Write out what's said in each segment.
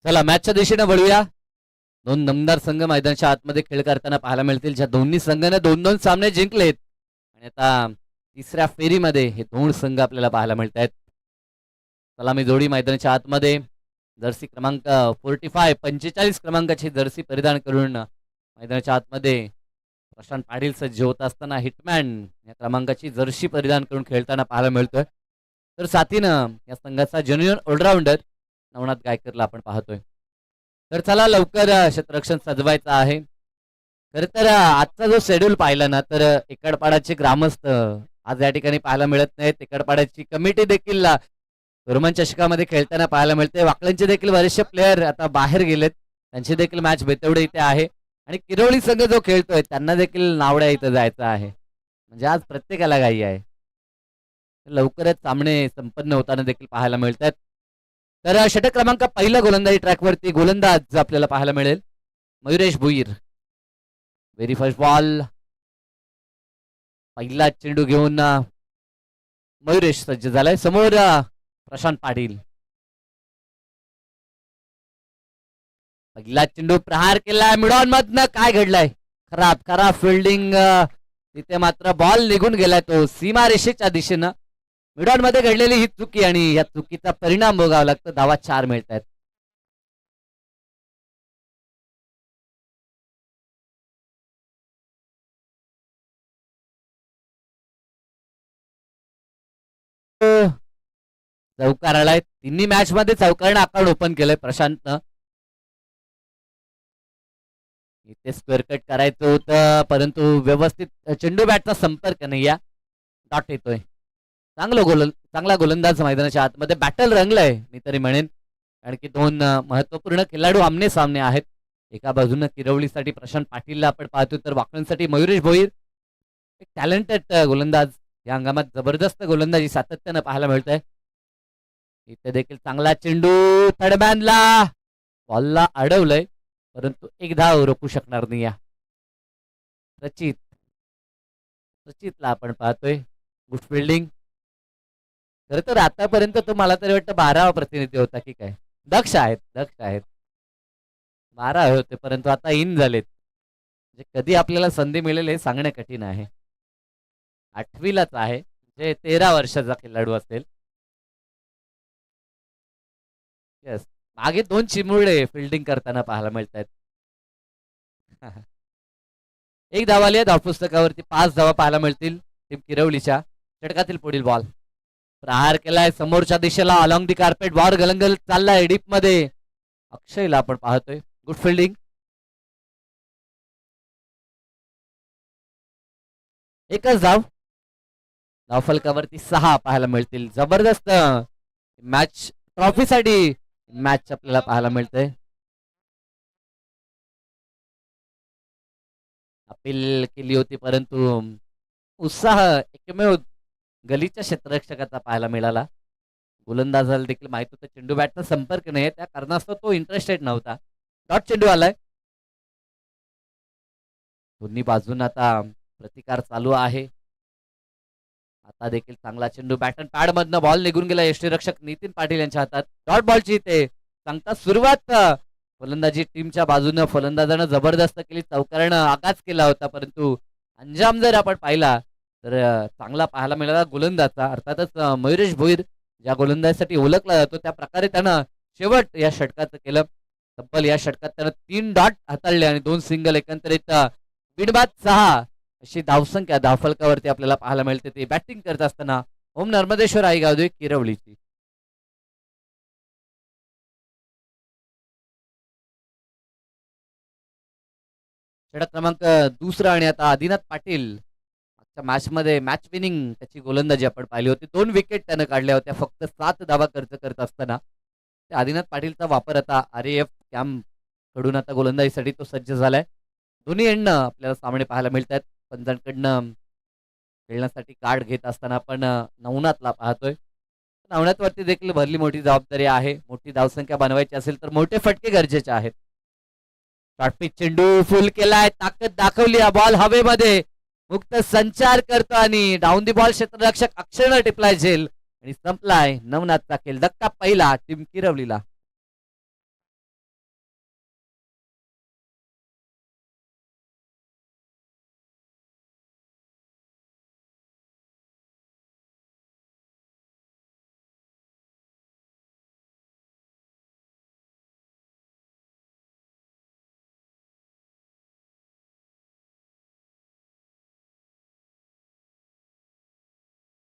चला मॅचच्या दिशेने वळूया. दोन दमदार संघ मैदानाच्या आतमध्ये खेळ करताना पाहायला मिळतील, ज्या दोन्ही संघाने 2-2 सामने जिंकलेत आणि आता तिसऱ्या फेरीमध्ये हे दोन संघ आपल्याला पाहायला मिळत आहेत. सलामी जोडी मैदानाच्या आतमध्ये जर्सी क्रमांक 45 क्रमांकाची जर्सी परिधान करून मैदानाच्या आतमध्ये प्रशांत पाटील सज्ज होत असताना हिटमॅन या क्रमांकाची जर्सी परिधान करून खेळताना पाहायला मिळतोय. तर साथीनं या संघाचा जेन्युइन ऑलराऊंडर नवनाथ गायकरला आपण पाहतोय. तर चला लवकर क्षेत्ररक्षण सजवायचं आहे. खर तर आजचा जो शेड्यूल पाहिला ना, तर एकडपाडाचे ग्रामस्थ आज या ठिकाणी पाहायला मिळत नाहीत. एकडपाडाची कमिटी देखील रोमन चषकामध्ये खेळताना पाहायला मिळते. वाकळ्यांचे देखील बरेचसे प्लेयर आता बाहेर गेलेत, त्यांची देखील मॅच बेतवडे इथे आहे आणि किरोळी संघ जो खेळतोय त्यांना देखील नावड्या इथं जायचं आहे. म्हणजे आज प्रत्येकाला घाई आहे. लवकरच सामने संपन्न होताना देखील पाहायला मिळतात. तर षटक क्रमांक पहिला गोलंदाजी ट्रॅकवरती गोलंदाज आपल्याला पाहायला मिळेल Mayuresh Bhuir. Very first ball, पहिला चेंडू घेऊन मयुरेश सज्ज झालाय. समोर प्रशांत पाटील. पहिला चेंडू प्रहार केलाय मिडॉन मधनं. काय घडलंय? खराब खराब फिल्डिंग. तिथे मात्र बॉल निघून गेलाय तो सीमारेषेच्या दिशेनं. मिडॉन मध्ये घडलेली ही चुकी आणि या चुकीचा परिणाम भोगावा लागतो. धावा 4 मिळत आहेत. चौकार आलाय. तिन्ही मॅच मध्ये चौकारणं अकाउंट ओपन केलंय प्रशांतनं. इथे स्क्वेअर कट करायचं होतं, परंतु व्यवस्थित चेंडू बॅटचा संपर्क नाही. या डॉट येतोय. चांगला गोलंदाज मैदानाच्या आतमध्ये बॅटल रंगलाय मी तरी म्हणेन, कारण की दोन महत्वपूर्ण खेळाडू आमने सामने आहेत. एका बाजूनं किरवलीसाठी प्रशांत पाटीलला आपण पाहतो, तर वाकळीसाठी मयुरेश भोईर. एक टॅलेंटेड गोलंदाज. या हंगामात जबरदस्त गोलंदाजी सातत्यानं पाहायला मिळत आहे. इथे देखील चांगला चेंडू थर्डमॅनला बॉलला अडवलंय, परंतु एक धाव रोखू शकणार नाही. या रचितला आपण पाहतोय. Good fielding. खरं तर आतापर्यंत तो मला तरी वाटतं 12वा प्रतिनिधी होता की काय. दक्ष आहेत 12 होते, परंतु आता इन झालेत. म्हणजे कधी आपल्याला संधी मिळेल हे सांगणे कठीण आहे. 8वीलाच आहे, म्हणजे 13 वर्षाचा खेळाडू असेल. येस, मागे 2 चिमुरडे फिल्डिंग करताना पाहायला मिळत आहेत. एक धाव आली आहे धावपुस्तकावरती. 5 धावा पाहायला मिळतील टीम किरवलीच्या. षटकातील पुढील बॉल प्रहार केलाय समोरच्या दिशेला. अलॉंग दी कार्पेट बॉल गलंगल चाललाय डीप मध्ये. अक्षयला आपण पाहतोय. Good fielding. एकच धाव. धावफलकावरती 6 पाहायला मिळतील. जबरदस्त मॅच ट्रॉफीसाठी मॅच आपल्याला पाहायला मिळतंय. अपील केली होती, परंतु उत्साह एकमेव गलीच्या क्षेत्ररक्षकाचा पाहायला मिळाला. गोलंदाजाला देखील माहित होतं चेंडू बॅटचा संपर्क नाही, त्या कारणास्तव तो इंटरेस्टेड नव्हता. डॉट चेंडू आलाय. दोन्ही बाजून आता प्रतिकार चालू आहे. आता देखील चांगला चेंडू बॅट अँड पॅड मधनं बॉल निघून गेला यष्टीरक्षक नितीन पाटील यांच्या हातात. डॉट बॉलची इथे सांगता सुरुवात फलंदाजी टीमच्या बाजूनं फलंदाजानं जबरदस्त केली. चौकारानं आगाज केला होता, परंतु अंजाम जर आपण पाहिला तर चांगला पाहायला मिळाला गोलंदाजचा. अर्थातच मयुरेश भोईर ज्या गोलंदाजीसाठी ओळखला जातो त्या प्रकारे त्यानं शेवट या षटकाचं केलं. तब्बल या षटकात त्यानं 3 डॉट हाताळले आणि 2 सिंगल. एकंदरीत बिनबाद 6 अशी धावसंख्या धावफलकावरती आपल्याला पाहायला मिळते. ती बॅटिंग करत असताना ओम नर्मदेश्वर आई गावदेवी किरवलीची. षटक क्रमांक 2 आणि आता आदिनाथ पाटील. मॅच मध्ये मॅच विनिंग त्याची गोलंदाजी आपण पाहिली होती. 2 विकेट त्यानं काढल्या होत्या फक्त 7 धावा खर्च करत असताना. आदिनाथ पाटीलचा वापर आता RAF कॅम्प कडून आता गोलंदाजीसाठी तो सज्ज झालाय. दोन्ही एंडनं आपल्याला सामने पाहायला मिळतात. पंजांकडनं खेळण्यासाठी कार्ड घेत असताना आपण नवनाथला पाहतोय. नवनाथवरती देखील भरली मोठी जबाबदारी आहे. मोठी धावसंख्या बनवायची असेल तर मोठे फटके गरजेचे आहेत. शॉर्टपिच चेंडू फुल केलाय. ताकद दाखवली. बॉल हवेमध्ये मुक्त संचार करतो आणि डाऊन दी बॉल क्षेत्ररक्षक अक्षरनं टिपलाय झेल आणि संपलाय. नवनाथचा खेळ. धक्का पहिला टीम किरवलीला.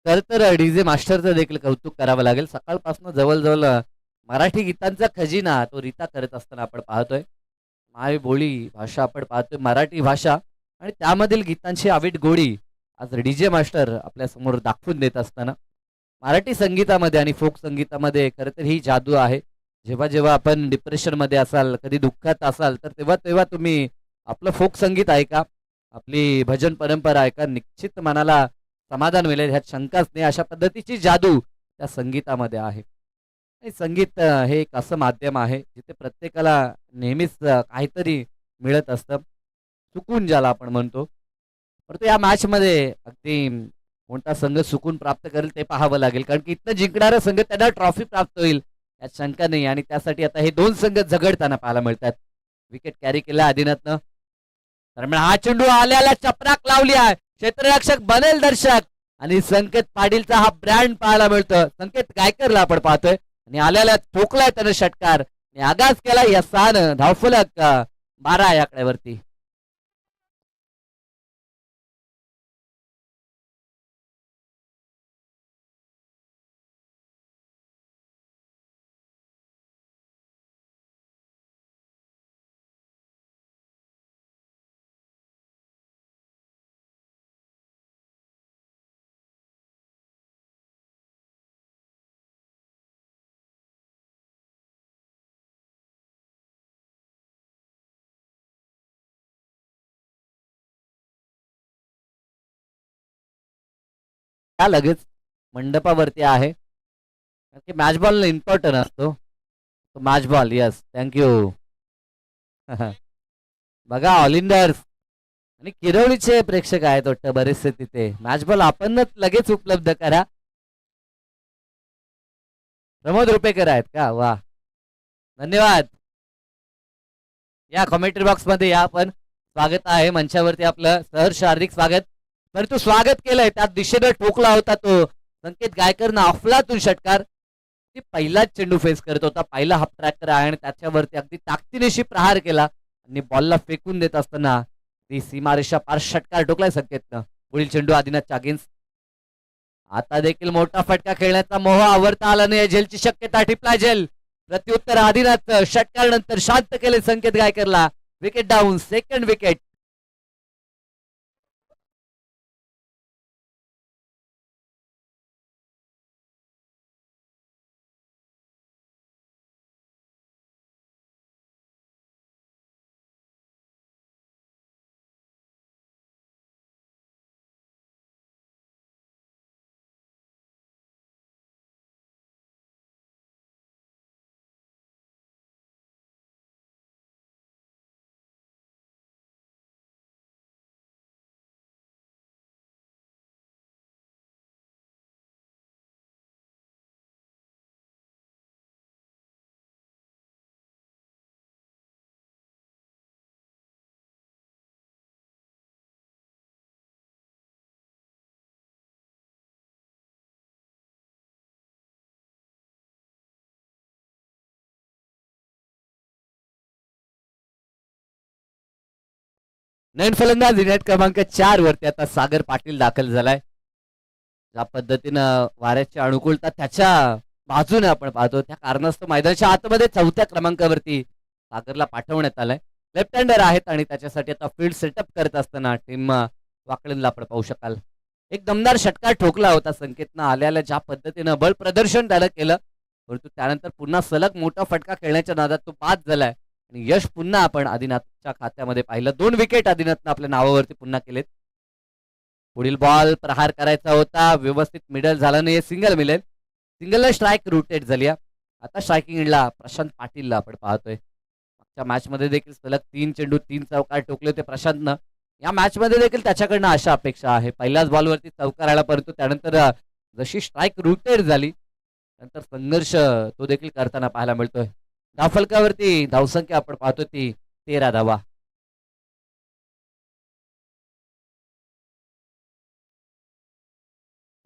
खर तर डीजे मास्टरचं देखील कौतुक करावं लागेल. सकाळपासून जवळजवळ मराठी गीतांचा खजिना तो रीता करत असताना आपण पाहतोय. माय बोली भाषा आपण पाहतोय, मराठी भाषा आणि त्यामधील गीतांची आवीट गोडी आज डीजे मास्टर आपल्या समोर दाखवून देत असताना मराठी संगीतामध्ये आणि फोक संगीतामध्ये खरं तर ही जादू आहे. जेव्हा जेव्हा आपण डिप्रेशनमध्ये असाल, कधी दुःखात असाल, तर तेव्हा तेव्हा तुम्ही आपलं फोक संगीत ऐका, आपली भजन परंपरा ऐका, निश्चित मनाला समाधान मिळेल ह्यात शंकाच नाही. अशा पद्धतीची जादू त्या संगीतामध्ये आहे. आणि संगीत हे एक असं माध्यम आहे जिथे प्रत्येकाला नेहमीच काहीतरी मिळत असतं, सुकून ज्याला आपण म्हणतो. परंतु या मॅचमध्ये अगदी कोणता संघ सुकून प्राप्त करेल ते पाहावं लागेल, कारण की इथनं जिंकणारा संघ त्यांना ट्रॉफी प्राप्त होईल यात शंका नाही. आणि त्यासाठी आता हे दोन संघ झगडताना पाहायला मिळतात. विकेट कॅरी केला आदिनाथनं. दरम्यान हा चेंडू आल्याला चपराक लावली आहे, क्षेत्ररक्षक बनेल दर्शक आणि संकेत पाटीलचा हा ब्रँड पाहायला मिळतो. संकेत गायकरला आपण पाहतोय आणि आल्याला ठोकलाय त्यानं षटकार आणि आगाज केला या 6 धावफलक 12 या आकड्यावरती. त्या लगेच मंडपावरती आहे, कारण की मॅच बॉल इम्पॉर्टंट असतो. Match ball, yes, thank you. बघा ऑलिंडर्स आणि किरवळीचे प्रेक्षक आहेत वाटतं बरेचसे तिथे. मॅच बॉल आपणच लगेच उपलब्ध करा. प्रमोद रुपेकर आहेत का? वा, धन्यवाद. या कॉमेंट्री बॉक्स मध्ये या, आपण स्वागत आहे मंचावरती आपलं सहर्ष हार्दिक स्वागत. परंतु स्वागत केलंय त्या दिशेनं ठोकला होता तो संकेत गायकरनं अफलातून षटकार. ती पहिलाच चेंडू फेस करत होता, पहिला हाफ ट्रॅकर आहे आणि त्याच्यावरती अगदी ताकदीनिशी प्रहार केला आणि बॉलला फेकून देत असताना ती सीमारेषा पार षटकार ठोकलाय संकेतनं. पुढील चेंडू आदिनाथच्या अगेन्स्ट. आता देखील मोठा फटका खेळण्याचा मोह आवरता आला नाही, झेलची शक्यता टिपलाय झेल. प्रत्युत्तर आदिनाथ षटकार नंतर शांत केले संकेत गायकरला. Wicket down, second wicket. नवीन फलंदाज नेट क्रमांक 4 वरती आता सागर पाटील दाखल झालाय. ज्या पद्धतीनं वाऱ्याची अनुकूलता त्याच्या बाजूने आपण पाहतो, त्या कारणास्तव मैदानाच्या आतमध्ये 4थ्या क्रमांकावरती सागरला पाठवण्यात आलंय. लेफ्ट हँडर आहेत आणि त्याच्यासाठी आता फील्ड सेटअप करत असताना टीम वाकडेला आपण पाहू शकाल. एक दमदार षटकार ठोकला होता संकेतनं. आल्याला ज्या पद्धतीनं बळ प्रदर्शन त्याला केलं, परंतु त्यानंतर पुन्हा सलग मोठा फटका खेळण्याच्या नादात तो बाद झालाय आणि यश पुन्हा आपण आदिनाथच्या खात्यामध्ये पाहिलं. 2 विकेट आदिनाथनं आपल्या नावावरती पुन्हा केलेत. पुढील बॉल प्रहार करायचा होता, व्यवस्थित मिडल झाला नाही, सिंगल मिळेल. सिंगलला स्ट्राईक रोटेट झाली. आता स्ट्रायकिंग एंडला प्रशांत पाटीलला आपण पाहतोय. मागच्या मॅच मध्ये देखील सलग 3 चेंडू 3 चौकार टोकले होते प्रशांतनं. या मॅच मध्ये देखील त्याच्याकडनं अशा अपेक्षा आहे. पहिल्याच बॉलवरती चौकार आला, परंतु त्यानंतर जशी स्ट्राईक रोटेट झाली नंतर संघर्ष तो देखील करताना पाहायला मिळतोय. धावफलकावरती धावसंख्या आपण पाहतोय ती 13 धावा.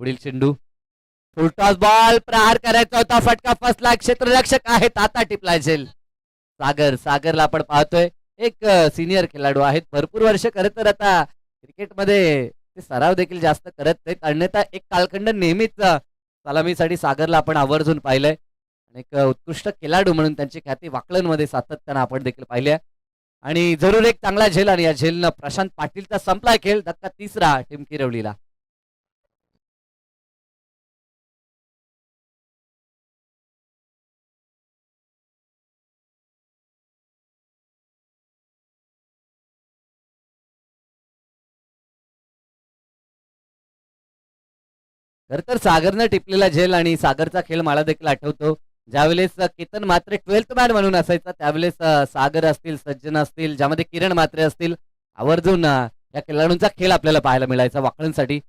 पुढील चेंडू फुलटॉस बॉल, प्रहार करायचा होता, फटका फसला, क्षेत्ररक्षक आहेत, आता टिपलाय झेल. सागरला आपण पाहतोय. एक सिनियर खेळाडू आहेत, भरपूर वर्ष खरं तर आता क्रिकेटमध्ये ते सराव देखील जास्त करत नाहीत. अन्यथा एक कालखंड नेहमीच सलामीसाठी सागरला आपण आवर्जून पाहिलंय आणि एक उत्कृष्ट खेळाडू म्हणून त्यांची ख्याती वाकलनमध्ये सातत्यानं आपण देखील पाहिली आहे. आणि जरूर एक चांगला झेल आणि या झेलनं प्रशांत पाटीलचा संपलाय खेळ. धक्का तिसरा टीम किरवलीला. खर तर सागरनं टिपलेला झेल आणि सागरचा खेळ मला देखील आठवतो. ज्यावेळेस केतन म्हात्रे 12th मॅन म्हणून असायचा त्यावेळेस सागर असतील, सज्जन असतील, ज्यामध्ये किरण म्हात्रे असतील, आवर्जून या खेळाडूंचा खेळ आपल्याला पाहायला मिळायचा वाकळणसाठी.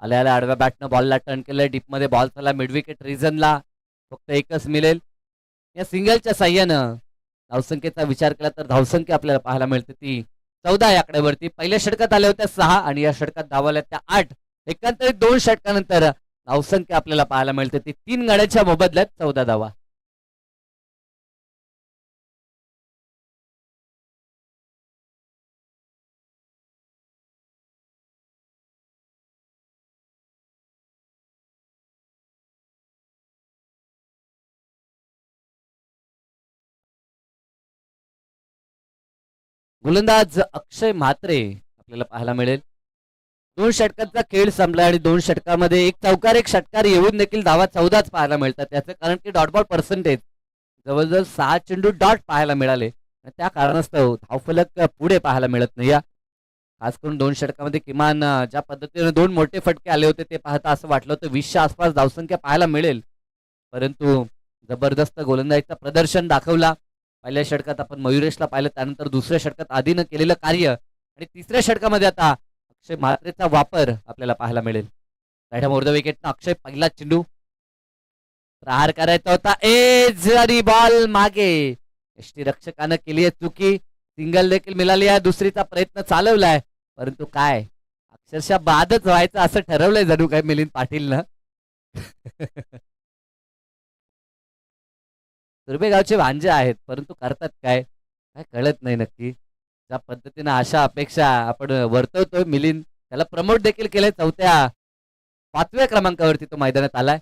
आल्या आल्या आडव्या बॅटनं बॉलला टर्न केलंय, डीपमध्ये बॉल झाला मिड विकेट रिझनला. फक्त एकच मिळेल. या सिंगलच्या साह्यानं धावसंख्येचा विचार केला तर धावसंख्या आपल्याला पाहायला मिळते ती 14 या आकड्यावरती. पहिल्या षटकात आल्या होत्या 6 आणि या षटकात धावल्या त्या 8. एकंदरीत 2 षटकानंतर धावसंख्या आपल्याला पाहायला मिळते ती 3 गड्यांच्या मोबदल्यात 14 धावा. गोलंदाज अक्षय म्हात्रे आपल्याला पाहायला मिळेल. 2 षटकांचा खेळ संपला आणि 2 षटकामध्ये एक चौकार एक षटकार येऊन देखील धावा 14च पाहायला मिळतात. त्याचं कारण की डॉट बॉल पर्सेंटेज जवळजवळ 6 चेंडू डॉट पाहायला मिळाले. त्या कारणास्तव धावफलक पुढे पाहायला मिळत नाही. खास करून 2 षटकामध्ये किमान ज्या पद्धतीने 2 मोठे फटके आले होते ते पाहता असं वाटलं होतं 20च्या आसपास धावसंख्या पाहायला मिळेल. परंतु जबरदस्त गोलंदाजीचं प्रदर्शन दाखवला. पहिल्या षटकात आपण मयुरेशला पाहिलं, त्यानंतर दुसऱ्या षटकात आधीनं केलेलं कार्य आणि तिसऱ्या षटकामध्ये आता अक्षय म्हात्रेचा वापर आपल्याला पाहायला मिळेल. राईट मोर द विकेटनं अक्षय पहिला चेंडू प्रहार करायचा होता. एज आणि बॉल मागे. यष्टीरक्षकानं केली आहे चुकी. सिंगल देखील मिळाली आहे. दुसरीचा प्रयत्न चालवलाय परंतु काय अक्षरशः बादच व्हायचं असं ठरवलंय जणू काय मिलिंद पाटीलनं. गावचे भांजे आहेत परंतु करतात काय काय कळत नाही नक्की. ज्या पद्धतीने आशा अपेक्षा आपण वर्तवतोय मिलिंद त्याला प्रमोट देखील केलंय. 5व्या क्रमांकावरती तो मैदानात आलाय.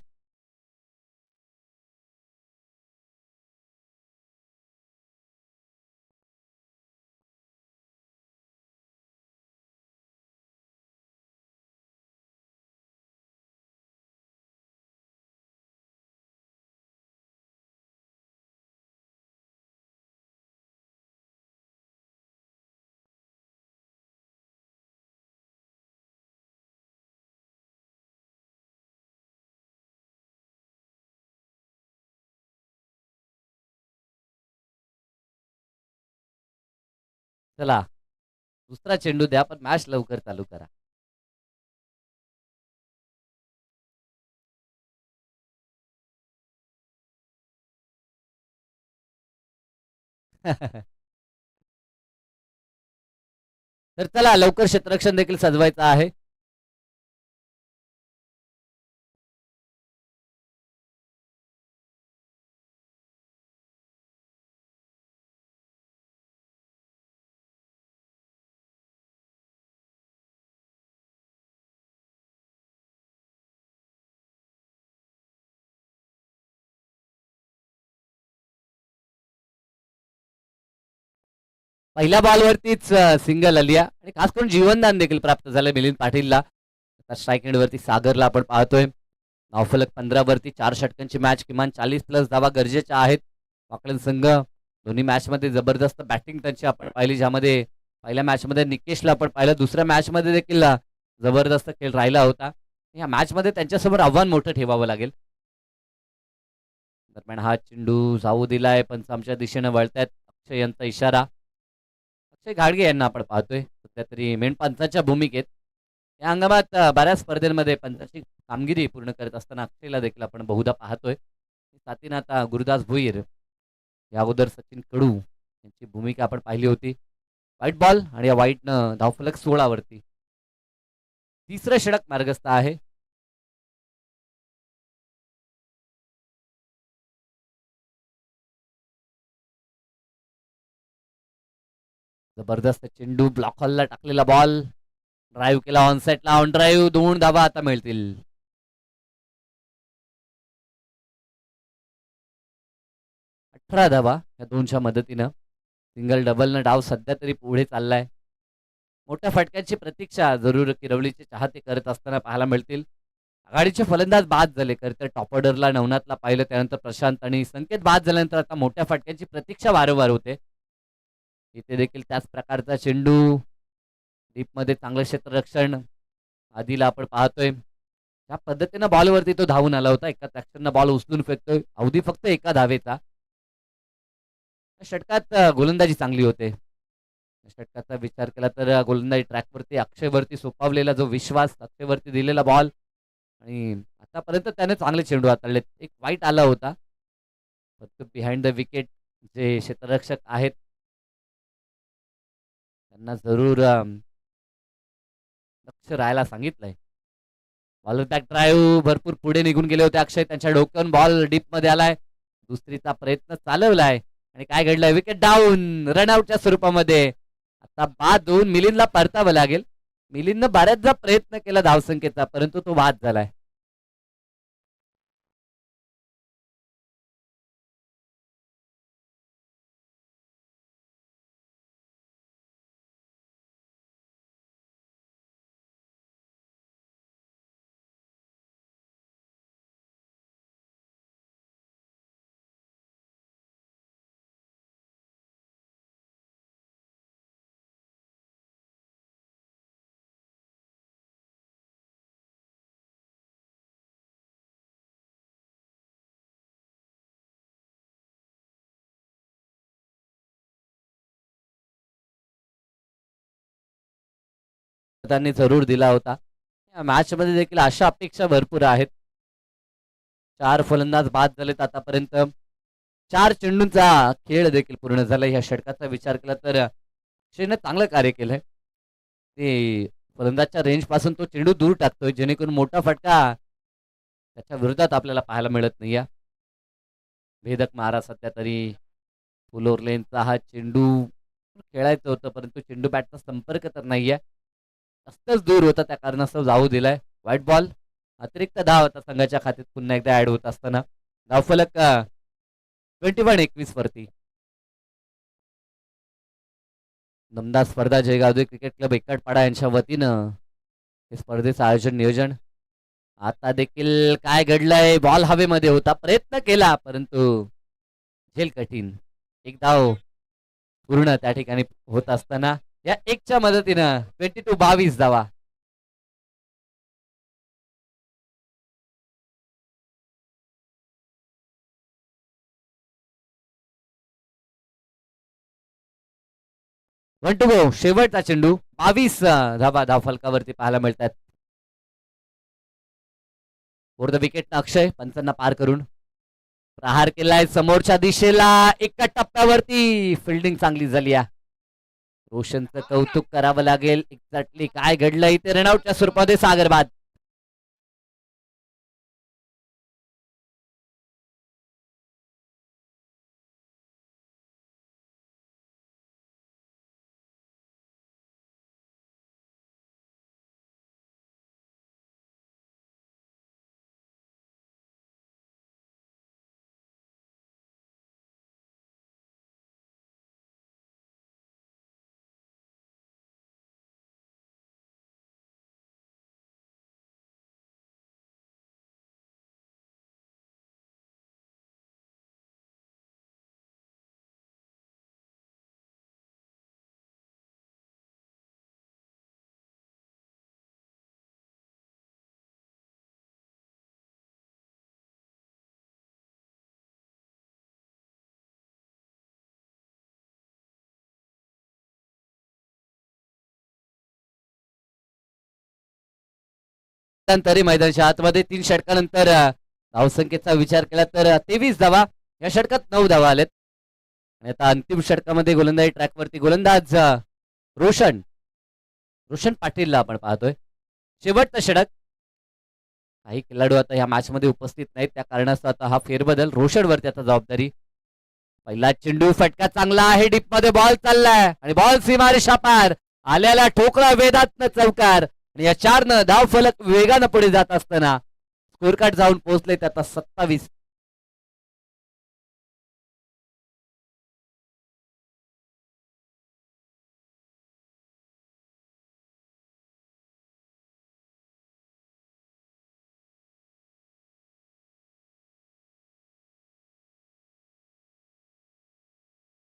चला दुसरा चेंडू द्या पण मॅच लवकर चालू करा. तर चला लवकर क्षेत्ररक्षण देखील सजवायचं आहे. पहिल्या बॉलवरतीच सिंगल आली आहे आणि खास करून जीवनदान देखील प्राप्त झालं मिलिंद पाटीलला. आता स्ट्राईक एंडवरती सागरला आपण पाहतोय. नावफलक 15 वरती 4 षटकांची मॅच, किमान 40 प्लस धावा गरजेच्या आहेत. वाकलन संघ दोन्ही मॅच मध्ये जबरदस्त बॅटिंग त्यांची आपण पाहिली, ज्यामध्ये पहिल्या मॅच मध्ये निकेशला आपण पाहिलं, दुसऱ्या मॅच मध्ये देखील जबरदस्त खेळ राहिला होता. या मॅच मध्ये त्यांच्यासमोर आव्हान मोठं ठेवावं लागेल. दरम्यान हा चेंडू जाऊ दिलाय, पंच आमच्या दिशेने वळतायत. अक्षय यांचा इशारा. अक्षय घाडगे यांना आपण पाहतोय सध्या तरी मेन पंचाच्या भूमिकेत. या हंगामात बऱ्याच स्पर्धेमध्ये पंचाची कामगिरी पूर्ण करत असताना अक्षयला देखील आपण बहुधा पाहतोय. साथीनं आता गुरुदास भुईर, या अगोदर सचिन कडू यांची भूमिका आपण पाहिली होती. व्हाईट बॉल आणि या व्हाईटनं धावफलक 16 वरती. तिसरं षटक मार्गस्थ आहे. जबरदस्त चेंडू, ब्लॉक हॉलला टाकलेला बॉल. ड्राईव्ह केला ऑन सेटला, ऑन ड्राईव्ह 2 धावा आता मिळतील. 18 धावा या दोनच्या मदतीनं सिंगल डबलनं डाव सध्या तरी पुढे चाललाय. मोठ्या फटक्यांची प्रतीक्षा जरूर किरवलीचे चाहते करत असताना पाहायला मिळतील. आघाडीचे फलंदाज बाद झाले खरं तर. टॉप ऑर्डरला नवनाथला पाहिलं, त्यानंतर प्रशांत आणि संकेत बाद झाल्यानंतर आता मोठ्या फटक्यांची प्रतीक्षा वारंवार होते. इथे देखील त्याच प्रकारचा चेंडू, डीपमध्ये चांगलं क्षेत्ररक्षण आधीला आपण पाहतोय. त्या पद्धतीनं बॉलवरती तो धावून आला होता. एका ऍक्शननं बॉल उचलून फेकतोय, अवधी फक्त एका धावेचा. षटकात गोलंदाजी चांगली होते. षटकाचा विचार केला तर गोलंदाजी ट्रॅकवरती अक्षयवरती सोपावलेला जो विश्वास, अक्षयवरती दिलेला बॉल, आणि आतापर्यंत त्याने चांगले चेंडू हाताळलेत. एक वाईट आला होता, फक्त बिहाइंड द विकेट जे क्षेत्ररक्षक आहेत त्यांना जरूर लक्ष राहायला सांगितलंय. बॉल बॅक ड्राईव्ह भरपूर पुढे निघून गेले होते अक्षय. त्यांच्या डोक्यावरून बॉल डीप मध्ये आलाय. दुसरीचा प्रयत्न चालवलाय आणि काय घडलंय, विकेट डाऊन रनआउटच्या स्वरूपामध्ये. आता बाद होऊन मिलिंदला परतावं लागेल. मिलिंदनं बऱ्याचदा प्रयत्न केला धावसंख्येचा, परंतु तो बाद झालाय. त्यांनी जरूर दिला होता. या मॅच मध्ये देखील अशा अपेक्षा भरपूर आहेत. 4 फलंदाज बाद झालेत आतापर्यंत. 4 चेंडूंचा खेळ देखील पूर्ण झाला. ह्या षटकाचा विचार केला तर अक्षयने चांगलं कार्य केलंय. ते फलंदाजच्या रेंज पासून तो चेंडू दूर टाकतोय, जेणेकरून मोठा फटका त्याच्या विरोधात आपल्याला पाहायला मिळत नाही. भेदक मारा सध्या तरी. फुलोर लेनचा हा चेंडू खेळायचं होतं, परंतु चेंडू बॅटचा संपर्क तर नाहीये, जास्तच दूर होता, त्या कारणास्तव जाऊ दिलाय. White ball. अतिरिक्त धाव आता संघाच्या खात्यात पुन्हा एकदा ऍड होत असताना धावफलक 21-21 वरती. दमदार स्पर्धा जयगावदे क्रिकेट क्लब एकटपाडा यांच्या वतीनं हे स्पर्धेचं आयोजन नियोजन. आता देखील काय घडलंय, बॉल हवेमध्ये होता, प्रयत्न केला परंतु झेल कठीण. एक धाव पूर्ण त्या ठिकाणी होत असताना या एकच्या मदतीनं 22-22 धावा. One to go. शेवटचा चेंडू. 22 धावा धावफलकावरती पाहायला मिळतात. फोर द विकेट अक्षय पंचांना पार करून प्रहार केलाय समोरच्या दिशेला. एका टप्प्यावरती फिल्डिंग चांगली झाली आहे. रोशनचं कौतुक करावं लागेल. एक्झॅक्टली काय घडलं इथे, रनआउटच्या स्वरूपामध्ये सागरबाद. तरी मैदानाच्या आतमध्ये 3 षटकानंतर धावसंख्येचा विचार केला तर 23 धावा. या षटकात 9 धावा आलेत. आणि आता अंतिम षटकामध्ये गोलंदाजी ट्रॅकवरती गोलंदाज रोशन पाटीलला आपण पाहतोय. शेवटचं षटक. काही खेळाडू आता या मॅच मध्ये उपस्थित नाहीत, त्या कारणास्तव आता हा फेरबदल रोशनवरती आता जबाबदारी. पहिला चेंडू फटका चांगला आहे, डीप मध्ये बॉल चाललाय आणि बॉल सीमारेषा पार. आल्याला ठोकळा वेदातनं चौकार आणि या 4 धाव फलक वेगानं पुढे जात असताना स्कोर कार्ड जाऊन पोहोचले ते आता 27.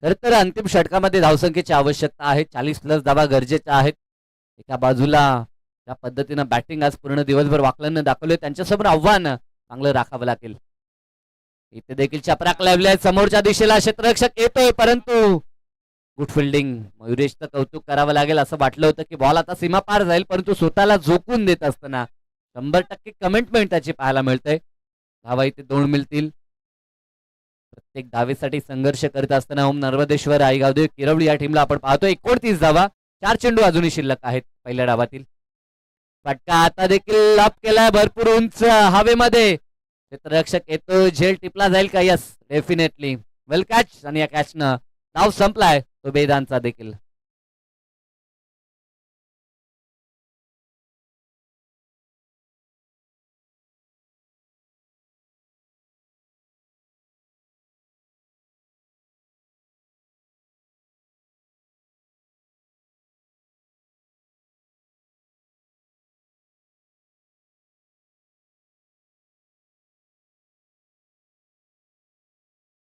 खर तर अंतिम षटकामध्ये धावसंख्येची आवश्यकता आहे. 40+ धावा गरजेच्या आहेत. एका बाजूला त्या पद्धतीनं बॅटिंग आज पूर्ण दिवसभर वाकलनं दाखवले, त्यांच्यासमोर आव्हान चांगलं राखावं लागेल. इथे देखील चपराक लावलाय, समोरच्या दिशेला क्षेत्ररक्षक येतोय, परंतु गुड फिल्डिंग. मयुरेशचं कौतुक करावं लागेल. असं वाटलं होतं की बॉल आता सीमा पार जाईल, परंतु स्वतःला झोकून देत असताना 100% कमिटमेंट त्याची पाहायला मिळतंय. धावा इथे 2 मिळतील. प्रत्येक धावेसाठी संघर्ष करत असताना ओम नर्मदेश्वर आईगावदेव किरवली या टीमला आपण पाहतोय 29 धावा. 4 चेंडू अजूनही शिल्लक आहेत पहिल्या डावातील. फटका आता देखील लाभ केलाय भरपूर उंच हवेमध्ये. क्षेत्ररक्षक येतो, झेल टिपला जाईल का? यस, डेफिनेटली वेल कॅच. आणि या कॅचनं डाव संपलाय तो बेदांचा देखील.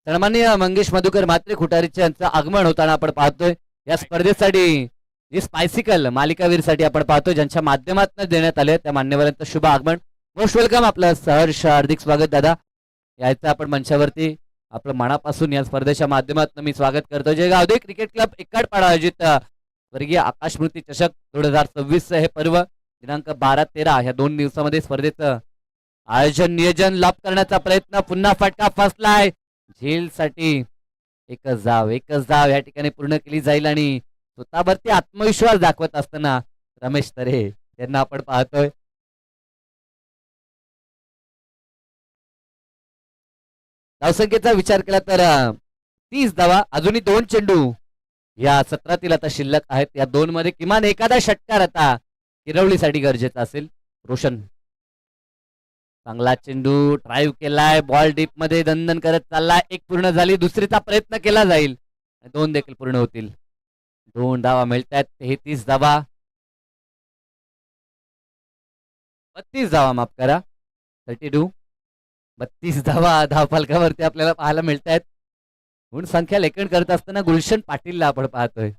सन्माननीय मंगेश मधुकर म्हात्रे खुटारीचे यांचं आगमन होताना आपण पाहतोय. या स्पर्धेसाठी जी स्पायसिकल मालिकावीरसाठी आपण पाहतोय, ज्यांच्या माध्यमातून देण्यात आले त्या मान्यवरांचं शुभ आगमन. Most welcome. आपलं सहर्ष हार्दिक स्वागत दादा. यायचं आपण मंचावरती आपलं मनापासून या स्पर्धेच्या माध्यमातून मी स्वागत करतो. जय गावदे क्रिकेट क्लब एककडपाडा आयोजित वर्गीय आकाश स्मृती चषक 2026 हे पर्व दिनांक 12-13 ह्या 2 दिवसामध्ये स्पर्धेचं आयोजन नियोजन लाभ करण्याचा प्रयत्न. पुन्हा फटका फसलाय. झेल साठी एकच धाव या ठिकाणी पूर्ण केली जाईल आणि स्वतःवरती आत्मविश्वास दाखवत असताना रमेश तरे यांना आपण पाहतोय. धावसंख्येचा विचार केला तर 30 धावा, अजूनही 2 चेंडू या सत्रातील आता शिल्लक आहेत. या 2 मध्ये किमान एखादा षटकार आता किरवलीसाठी गरजेचा असेल. रोशन चांगला चेंडू ड्राईव्ह केलाय, बॉल डीप मध्ये दणदण करत चाललाय. एक पूर्ण झाली, दुसरीचा प्रयत्न केला जाईल, 2 देखील पूर्ण होतील. 2 धावा मिळतात. 33 धावा, 32 धावा माफ करा, 32 32 धावा धावफलकावरती आपल्याला पाहायला मिळत आहेत. गुणसंख्या लेखन करत असताना गुलशन पाटीलला आपण पाहतोय.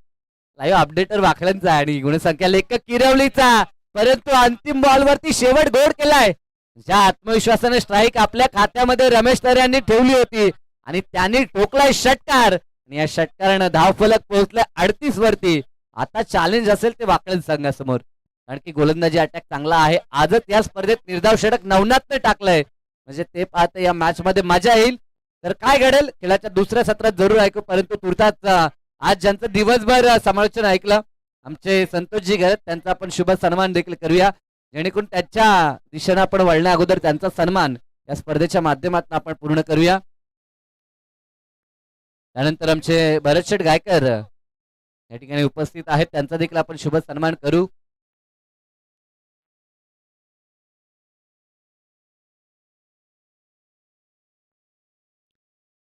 लाईव्ह अपडेटर वाखल्यांचा आणि गुणसंख्या लेखक किरवलीचा, परंतु अंतिम बॉलवरती शेवट गोड केलाय. ज्या आत्मविश्वासाने स्ट्राईक आपल्या खात्यामध्ये रमेश तर यांनी ठेवली होती आणि त्यांनी ठोकलाय षटकार आणि या षटकारानं धावफलक पोहोचले 38 वरती. आता चॅलेंज असेल ते वाकळण संघासमोर, कारण की गोलंदाजी अटॅक चांगला आहे. आजच या स्पर्धेत निर्धाव षटक 9 टाकलंय, म्हणजे ते पाहता या मॅच मध्ये मजा येईल. तर काय घडेल खेळाच्या दुसऱ्या सत्रात जरूर ऐकू, परंतु तुर्तास आज ज्यांचं दिवसभर समालोचन ऐकलं आमचे संतोषजी घरत, त्यांचा आपण शुभ सन्मान देखील करूया, जेणेकरून त्यांच्या दिशेने आपण वळण्या अगोदर त्यांचा सन्मान या स्पर्धेच्या माध्यमातून आपण पूर्ण करूया. त्यानंतर आमचे भरत शेठ गायकर या ठिकाणी उपस्थित आहेत, त्यांचा देखील आपण शुभ सन्मान करू.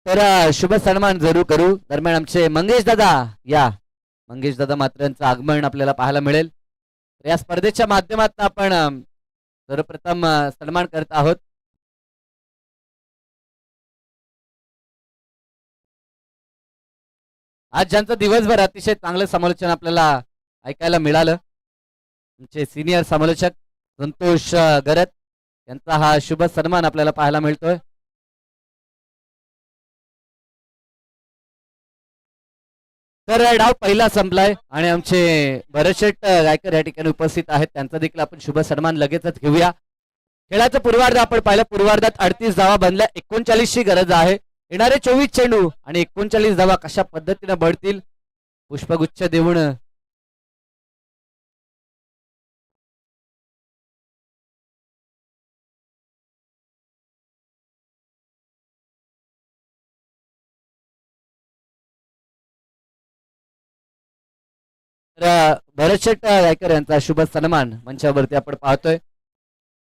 तर शुभ सन्मान जरूर करू. दरम्यान आमचे मंगेश दादा, या मंगेश दादा मात्र यांचं आगमन आपल्याला पाहायला मिळेल. या स्पर्धेच्या माध्यमातून आपण सर्वप्रथम सन्मान करत आहोत. आज ज्यांचं दिवसभर अतिशय चांगलं समालोचन आपल्याला ऐकायला मिळालं, आमचे सिनियर समालोचक संतोष गरत यांचा हा शुभ सन्मान आपल्याला पाहायला मिळतोय. तर डाव पहिला संपलाय आणि आमचे भरत शेठ गायकर या ठिकाणी उपस्थित आहेत, त्यांचा देखील आपण शुभ सन्मान लगेचच घेऊया. खेळाचं पूर्वार्ध आपण पाहिलं, पूर्वार्धात 38 धावा बनल्या, 39 ची गरज आहे. येणारे 24 चेंडू आणि 39 धावा कशा पद्धतीने बढतील पुष्पगुच्छ देऊन तर भरतशेठ गायकर यांचा शुभ सन्मान मंचावरती आपण पाहतोय.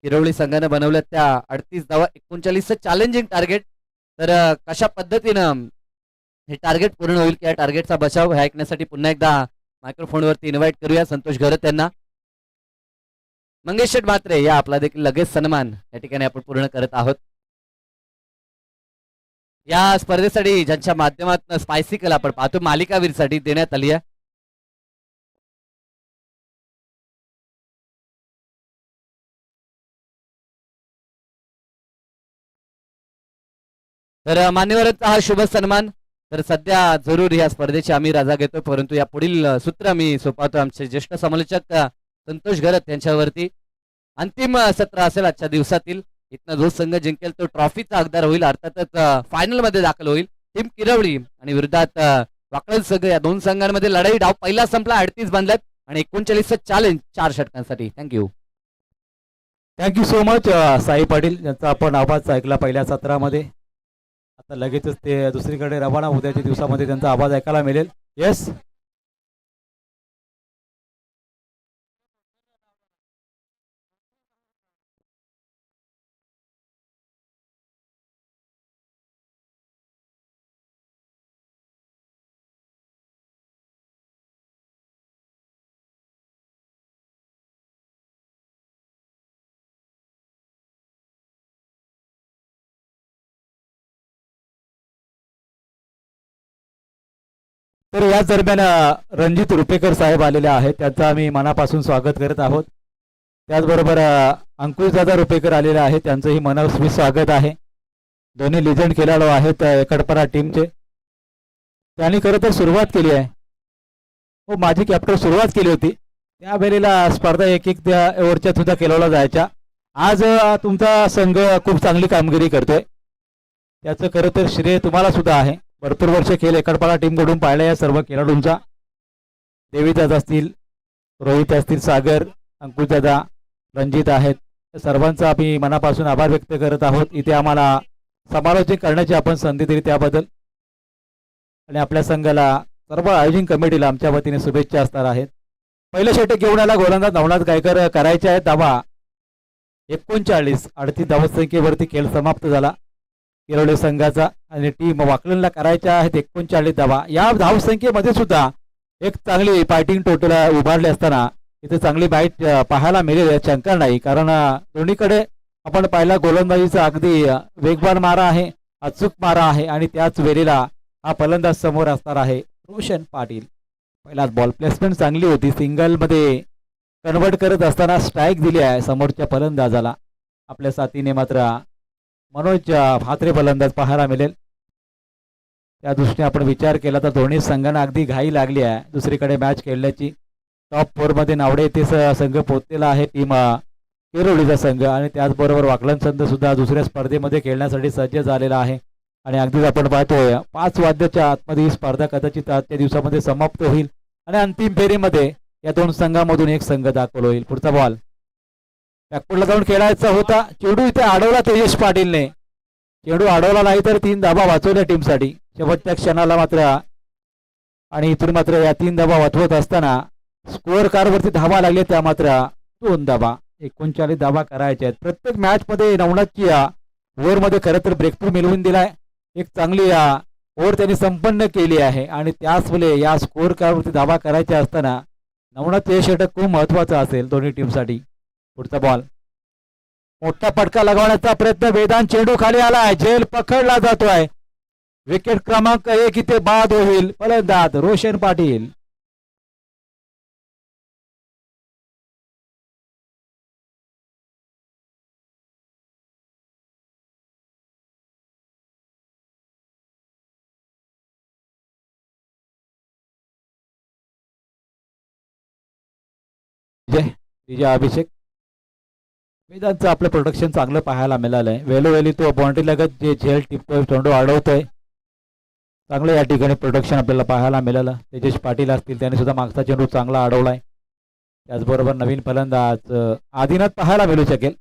किरवळी संघाने बनवल्या त्या 38 धावा, 39 चॅलेंजिंग टार्गेट. तर कशा पद्धतीनं हे टार्गेट पूर्ण होईल की या टार्गेटचा बचाव हे ऐकण्यासाठी पुन्हा एकदा मायक्रोफोनवरती इन्व्हाइट करूया संतोष घरत यांना. मंगेश शेठ म्हात्रे या आपला देखील लगेच सन्मान या ठिकाणी आपण पूर्ण करत आहोत. या स्पर्धेसाठी ज्यांच्या माध्यमातून स्पायसी कल आपण पाहतो मालिकावीरसाठी देण्यात आली आहे. तर मान्यवरांचा हा शुभ सन्मान. तर सध्या जरूर या स्पर्धेची आम्ही रजा घेतो, परंतु या पुढील सूत्र मी सोपवतो आमचे ज्येष्ठ समालोचक संतोष घरत यांच्यावरती. अंतिम सत्र असेल आजच्या दिवसातील. इथनं जो संघ जिंकेल तो ट्रॉफीचा हकदार होईल, अर्थातच फायनल मध्ये दाखल होईल. टीम किरवळी आणि विरोधात वाकळण संघ, या दोन संघांमध्ये लढाई. डाव पहिला संपला, 38 बांधल्यात आणि 39 चॅलेंज 4 षटकांसाठी. Thank you. Thank you so much Sai Patil, ज्यांचा आपण आवाज ऐकला पहिल्या सत्रामध्ये. आता लगेचच ते दुसरीकडे रवाना उद्याच्या दिवसामध्ये त्यांचा आवाज ऐकायला मिळेल. येस, तर याच दरम्यान रणजित रुपेकर साहेब आलेले आहेत, त्यांचं आम्ही मनापासून स्वागत करत आहोत. त्याचबरोबर अंकुशदादा रुपेकर आलेले आहेत, त्यांचंही मनस्वी स्वागत आहे. दोन्ही लिजंड खेळाडू आहेत कडपरा टीमचे. त्यांनी खरं तर सुरुवात केली आहे. हो, माझी कॅप्टन सुरुवात केली होती त्यावेळेला स्पर्धा एक एक त्या ओव्हरच्या सुद्धा खेळवल्या जायच्या. आज तुमचा संघ खूप चांगली कामगिरी करतोय, त्याचं खरं तर श्रेय तुम्हाला सुद्धा आहे. भरपूर वर्ष खेळ एकडपाडा टीमकडून पाहिला या सर्व खेळाडूंचा. देवीदादा असतील, रोहित असतील, सागर, अंकुशदादा, रणजित आहेत, सर्वांचा आम्ही मनापासून आभार व्यक्त करत आहोत. इथे आम्हाला समालोचन करण्याची आपण संधी दिली त्याबद्दल. आणि आपल्या संघाला सर्व आयोजन कमिटीला आमच्या वतीने शुभेच्छा असणार आहेत. पहिलं षटक घेऊन आला गोलंदाज नवनाथ गायकर करायचे आहेत धावा 39. 38 धावसंख्येवरती खेळ समाप्त झाला किरवळे संघाचा. आणि टीम वाकलनला करायच्या आहेत 39 धावा. या धावसंख्येमध्ये सुद्धा एक चांगली फायटिंग टोटल उभारली असताना इथे चांगली बाईट पाहायला मिळेल यात शंका नाही. कारण दोन्हीकडे आपण पाहिला गोलंदाजीचा अगदी वेगवान मारा आहे, अचूक मारा आहे. आणि त्याच वेळेला हा फलंदाज समोर असणार आहे रोशन पाटील. पहिला बॉल प्लेसमेंट चांगली होती, सिंगल मध्ये कन्वर्ट करत असताना स्ट्राईक दिली आहे समोरच्या फलंदाजाला. आपल्या साथीने मात्र मनोज म्हात्रे फलंदाज पाहायला मिळेल. त्या दृष्टीने आपण विचार केला तर दोन्ही संघांना अगदी घाई लागली आहे दुसरीकडे मॅच खेळण्याची. टॉप 4 मध्ये नावडे येथे संघ पोहोचलेला आहे टीम किरवळीचा संघ. आणि त्याचबरोबर वाकलन संघ सुद्धा दुसऱ्या स्पर्धेमध्ये खेळण्यासाठी सज्ज झालेला आहे. आणि अगदीच आपण पाहतोय 5 वाद्याच्या आतमध्ये ही स्पर्धा कदाचित आजच्या दिवसामध्ये समाप्त होईल आणि अंतिम फेरीमध्ये या दोन संघांमधून एक संघ दाखल होईल. पुढचा बॉल बॅकफुटला जाऊन खेळायचा होता, चेंडू इथे अडवला तेजस पाटीलने. चेंडू अडवला नाही तर 3 धाबा वाचवल्या टीमसाठी शेवटच्या क्षणाला मात्र. आणि इथून मात्र या 3 धाबा वाचवत असताना स्कोअर कार्डवरती धावा लागले, त्या मात्र 2 धाबा. 39 धावा करायच्या आहेत. प्रत्येक मॅच मध्ये नवनाथची ओव्हरमध्ये खरं तर ब्रेकथ्रू मिळवून दिलाय. एक चांगली ओव्हर त्यांनी संपन्न केली आहे. आणि त्याच वेळी या स्कोअर कार्डवरती धावा करायच्या असताना नवनाथ हे षटक खूप महत्वाचं असेल दोन्ही टीमसाठी. पुढचा बॉल मोठा फटका लगावण्याचा प्रयत्न, वेदांत चेंडू खाली आलाय, झेल पकडला जातोय. विकेट क्रमांक 1 इथे बाद होईल. फलंदाज रोशन पाटील. विजय अभिषेक वेदांतचं आपलं प्रोडक्शन चांगलं पाहायला मिळालंय. वेळोवेळी तो बाउंड्री लगत जे झेल टिपतोय, चेंडू अडवतोय, चांगलं या ठिकाणी प्रोडक्शन आपल्याला पाहायला मिळालं. तेजस पाटील असतील, त्याने सुद्धा मागचा चेंडू चांगला अडवलाय. त्याचबरोबर नवीन फलंदाज आदिनाथ पाहायला मिळू शकेल,